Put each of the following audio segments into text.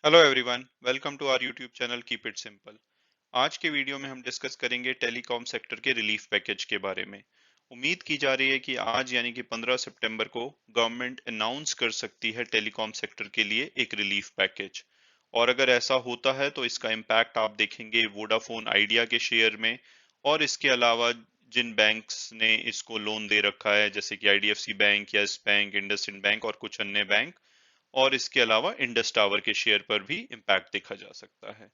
Hello everyone, welcome to our YouTube channel keep it simple. आज के video में हम डिस्कस करेंगे टेलीकॉम सेक्टर के रिलीफ पैकेज के बारे में। उम्मीद की जा रही है कि आज यानी कि 15 सितंबर को गवर्नमेंट अनाउंस कर सकती है टेलीकॉम सेक्टर के लिए एक रिलीफ पैकेज। और अगर ऐसा होता है तो इसका इम्पैक्ट आप देखेंगे वोडाफोन आइडिया के शेयर में। और इसके अलावा जिन बैंक्स ने इसको लोन दे रखा है जैसे कि IDFC bank, yes bank, IndusInd bank और कुछ अन्य बैंक, और इसके अलावा इंडस टावर के शेयर पर भी इम्पैक्ट देखा जा सकता है।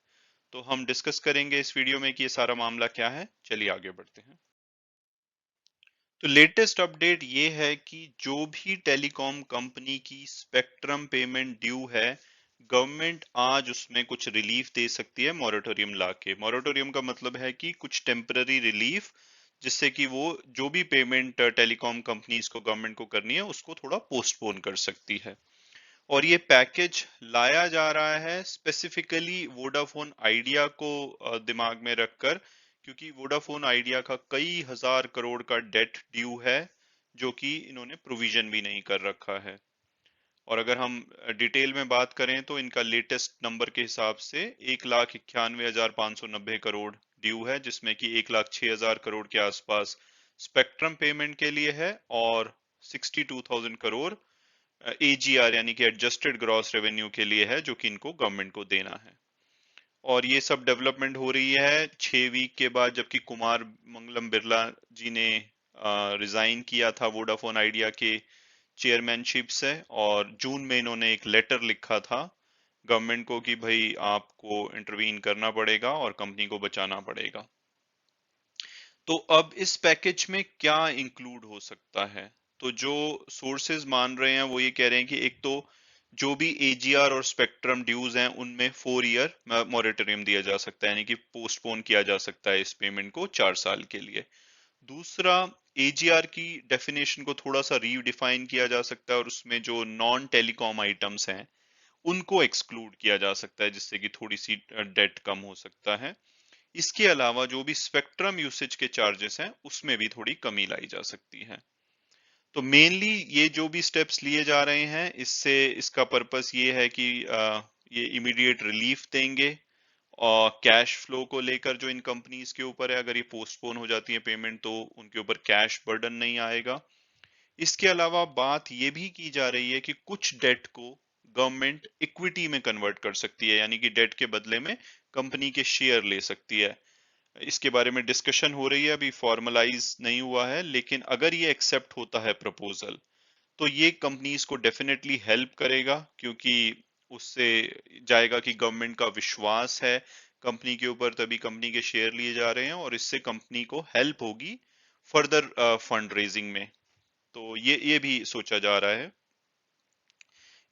तो हम डिस्कस करेंगे इस वीडियो में कि ये सारा मामला क्या है। चलिए आगे बढ़ते हैं। तो लेटेस्ट अपडेट ये है कि जो भी टेलीकॉम कंपनी की स्पेक्ट्रम पेमेंट ड्यू है, गवर्नमेंट आज उसमें कुछ रिलीफ दे सकती है मॉरेटोरियम लाके। मॉरेटोरियम का मतलब है कि कुछ टेम्पररी रिलीफ, जिससे कि वो जो भी पेमेंट टेलीकॉम कंपनीज को गवर्नमेंट को करनी है उसको थोड़ा पोस्टपोन कर सकती है। और ये पैकेज लाया जा रहा है स्पेसिफिकली वोडाफोन आइडिया को दिमाग में रखकर, क्योंकि वोडाफोन आइडिया का कई हजार करोड़ का डेट ड्यू है जो कि इन्होंने प्रोविजन भी नहीं कर रखा है। और अगर हम डिटेल में बात करें तो इनका लेटेस्ट नंबर के हिसाब से 1,91,590 करोड़ ड्यू है, जिसमें कि 1,06,000 करोड़ के आसपास स्पेक्ट्रम पेमेंट के लिए है और 62,000 करोड़ एजीआर यानी कि एडजस्टेड ग्रॉस रेवेन्यू के लिए है, जो कि इनको गवर्नमेंट को देना है। और ये सब डेवलपमेंट हो रही है 6 वीक के बाद, जबकि कुमार मंगलम बिरला जी ने रिजाइन किया था वोडाफोन आइडिया के चेयरमैनशिप से। और जून में इन्होंने एक लेटर लिखा था गवर्नमेंट को कि भाई आपको इंटरवीन करना पड़ेगा और कंपनी को बचाना पड़ेगा। तो अब इस पैकेज में क्या इंक्लूड हो सकता है? तो जो सोर्सेज मान रहे हैं वो ये कह रहे हैं कि एक तो जो भी एजीआर और स्पेक्ट्रम ड्यूज हैं उनमें 4 ईयर मॉरेटोरियम दिया जा सकता है, यानी कि पोस्टपोन किया जा सकता है इस पेमेंट को 4 साल के लिए। दूसरा, एजीआर की डेफिनेशन को थोड़ा सा रीडिफाइन किया जा सकता है और उसमें जो नॉन टेलीकॉम आइटम्स हैं उनको एक्सक्लूड किया जा सकता है, जिससे कि थोड़ी सी डेट कम हो सकता है। इसके अलावा जो भी स्पेक्ट्रम यूसेज के चार्जेस हैं उसमें भी थोड़ी कमी लाई जा सकती है। तो मेनली ये जो भी स्टेप्स लिए जा रहे हैं इससे इसका पर्पस ये है कि ये इमीडिएट रिलीफ देंगे और कैश फ्लो को लेकर जो इन कंपनीज के ऊपर है, अगर ये पोस्टपोन हो जाती है पेमेंट तो उनके ऊपर कैश बर्डन नहीं आएगा। इसके अलावा बात ये भी की जा रही है कि कुछ डेट को गवर्नमेंट इक्विटी में कन्वर्ट कर सकती है, यानी कि डेट के बदले में कंपनी के शेयर ले सकती है। इसके बारे में डिस्कशन हो रही है, अभी फॉर्मलाइज नहीं हुआ है, लेकिन अगर ये एक्सेप्ट होता है प्रपोजल तो ये कंपनीज को डेफिनेटली हेल्प करेगा, क्योंकि उससे जाएगा कि गवर्नमेंट का विश्वास है कंपनी के ऊपर, तभी कंपनी के शेयर लिए जा रहे हैं और इससे कंपनी को हेल्प होगी फर्दर फंड रेजिंग में। तो ये भी सोचा जा रहा है।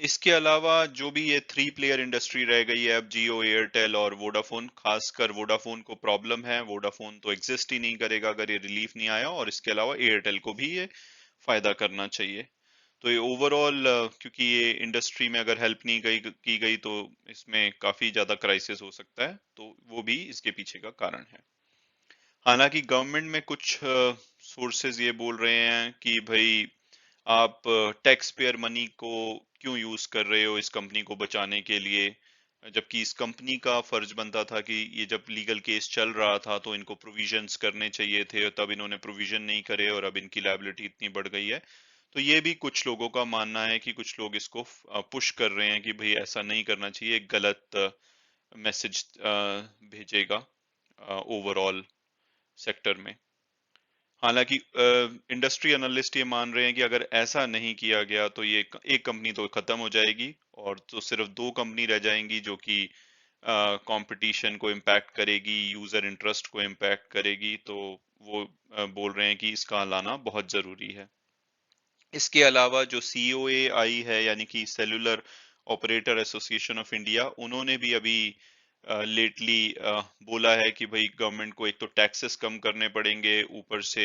इसके अलावा जो भी ये 3 प्लेयर इंडस्ट्री रह गई है अब, जियो, एयरटेल और वोडाफोन, खासकर वोडाफोन को प्रॉब्लम है। वोडाफोन तो एग्जिस्ट ही नहीं करेगा अगर ये रिलीफ नहीं आया, और इसके अलावा एयरटेल को भी ये फायदा करना चाहिए। तो ये ओवरऑल, क्योंकि ये इंडस्ट्री में अगर हेल्प नहीं की गई तो इसमें काफी ज्यादा क्राइसिस हो सकता है, तो वो भी इसके पीछे का कारण है। हालांकि गवर्नमेंट में कुछ सोर्सेज ये बोल रहे हैं कि भाई आप टैक्स पेयर मनी को क्यों यूज कर रहे हो इस कंपनी को बचाने के लिए, जबकि इस कंपनी का फर्ज बनता था कि ये जब लीगल केस चल रहा था तो इनको प्रोविजंस करने चाहिए थे, तब इन्होंने प्रोविजन नहीं करे और अब इनकी लायबिलिटी इतनी बढ़ गई है। तो ये भी कुछ लोगों का मानना है कि कुछ लोग इसको पुश कर रहे हैं कि भाई ऐसा नहीं करना चाहिए, एक गलत मैसेज भेजेगा ओवरऑल सेक्टर में। हालांकि इंडस्ट्री एनालिस्ट ये मान रहे हैं कि अगर ऐसा नहीं किया गया तो ये एक कंपनी तो खत्म हो जाएगी और तो सिर्फ दो कंपनी रह जाएंगी, जो कि कंपटीशन को इम्पैक्ट करेगी, यूजर इंटरेस्ट को इम्पैक्ट करेगी। तो वो बोल रहे हैं कि इसका लाना बहुत जरूरी है। इसके अलावा जो सीओए आई है, यानी कि cellular operator association of India, उन्होंने भी अभी लेटली बोला है कि भाई गवर्नमेंट को एक तो टैक्सेस कम करने पड़ेंगे, ऊपर से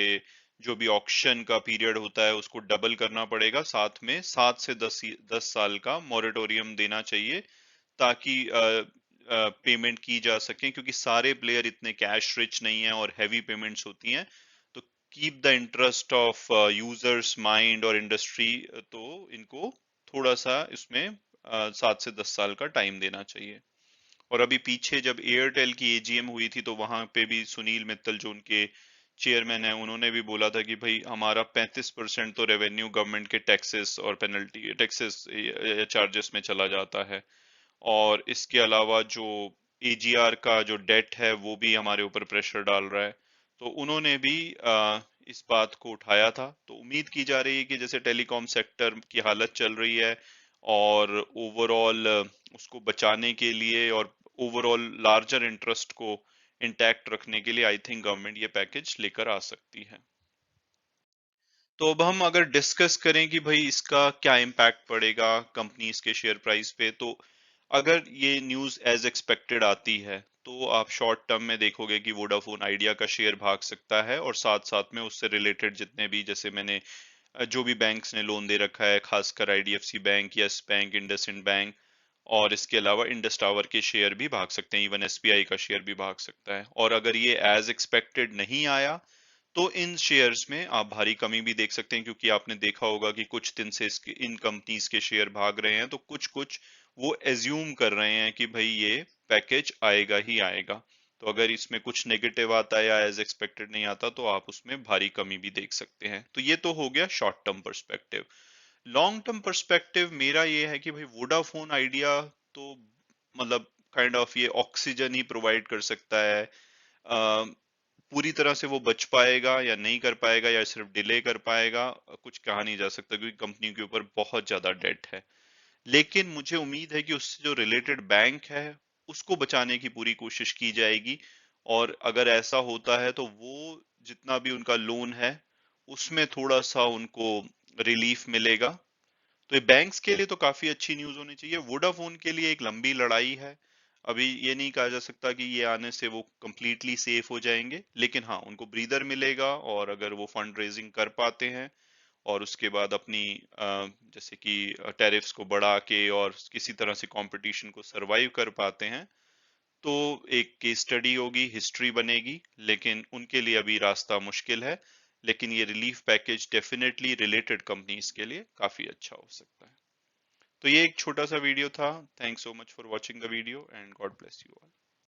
जो भी ऑक्शन का पीरियड होता है उसको डबल करना पड़ेगा, साथ में 7 से 10 साल का मॉरेटोरियम देना चाहिए, ताकि पेमेंट की जा सके, क्योंकि सारे प्लेयर इतने कैश रिच नहीं है और हैवी पेमेंट्स होती हैं। तो keep the interest of users mind और इंडस्ट्री, तो इनको थोड़ा सा इसमें 7 से 10 साल का टाइम देना चाहिए। और अभी पीछे जब एयरटेल की एजीएम हुई थी तो वहां पे भी सुनील मित्तल जो उनके चेयरमैन है उन्होंने भी बोला था कि भाई हमारा 35% तो रेवेन्यू गवर्नमेंट के टैक्सेस और पेनल्टी टैक्सेस चार्जेस में चला जाता है, और इसके अलावा जो एजीआर का जो डेट है वो भी हमारे ऊपर प्रेशर डाल रहा है। तो उन्होंने भी इस बात को उठाया था। तो उम्मीद की जा रही है कि जैसे टेलीकॉम सेक्टर की हालत चल रही है और ओवरऑल उसको बचाने के लिए और ओवरऑल लार्जर इंटरेस्ट को इंटैक्ट रखने के लिए आई थिंक गवर्नमेंट ये पैकेज लेकर आ सकती है। तो अब हम अगर डिस्कस करें कि भाई इसका क्या इम्पैक्ट पड़ेगा कंपनीज के शेयर प्राइस पे, तो अगर ये न्यूज़ एज एक्सपेक्टेड आती है तो आप शॉर्ट टर्म में देखोगे कि वोडाफोन आइडिया का शेयर भाग सकता है, और साथ साथ में उससे रिलेटेड जितने भी जैसे मैंने जो भी बैंक्स ने लोन दे रखा है, खासकर IDFC bank, yes bank, IndusInd bank, और इसके अलावा इंडस टावर के शेयर भी भाग सकते हैं, इवन एसबीआई का शेयर भी भाग सकता है। और अगर ये एज एक्सपेक्टेड नहीं आया तो इन शेयर्स में आप भारी कमी भी देख सकते हैं, क्योंकि आपने देखा होगा कि कुछ दिन से इसके इन कंपनीज के शेयर भाग रहे हैं, तो कुछ कुछ वो एज्यूम कर रहे हैं कि भाई ये पैकेज आएगा ही आएगा। तो अगर इसमें कुछ नेगेटिव आता है या एज एक्सपेक्टेड नहीं आता तो आप उसमें भारी कमी भी देख सकते हैं। तो ये तो हो गया short term perspective. Long term perspective मेरा ये है कि भाई वोडाफोन आइडिया तो मतलब काइंड ऑफ ये ऑक्सीजन ही प्रोवाइड कर सकता है। पूरी तरह से वो बच पाएगा या नहीं कर पाएगा या सिर्फ डिले कर पाएगा, कुछ कहा नहीं जा सकता, क्योंकि कंपनी के ऊपर बहुत ज्यादा डेट है। लेकिन मुझे उम्मीद है कि उससे जो रिलेटेड बैंक है उसको बचाने की पूरी कोशिश की जाएगी, और अगर ऐसा होता है तो वो जितना भी उनका लोन है उसमें थोड़ा सा उनको रिलीफ मिलेगा। तो ये बैंक्स के लिए तो काफी अच्छी न्यूज होनी चाहिए। वोडाफोन के लिए एक लंबी लड़ाई है। अभी ये नहीं कहा जा सकता कि ये आने से वो कंप्लीटली सेफ हो जाएंगे, लेकिन हाँ उनको ब्रीदर मिलेगा, और अगर वो फंड रेजिंग कर पाते हैं और उसके बाद अपनी जैसे कि टैरिफ्स को बढ़ा के और किसी तरह से कंपटीशन को सरवाइव कर पाते हैं, तो एक केस स्टडी होगी, हिस्ट्री बनेगी। लेकिन उनके लिए अभी रास्ता मुश्किल है। लेकिन ये relief package definitely related companies के लिए काफी अच्छा हो सकता है। तो ये एक छोटा सा वीडियो था। Thanks so much for watching the video and God bless you all.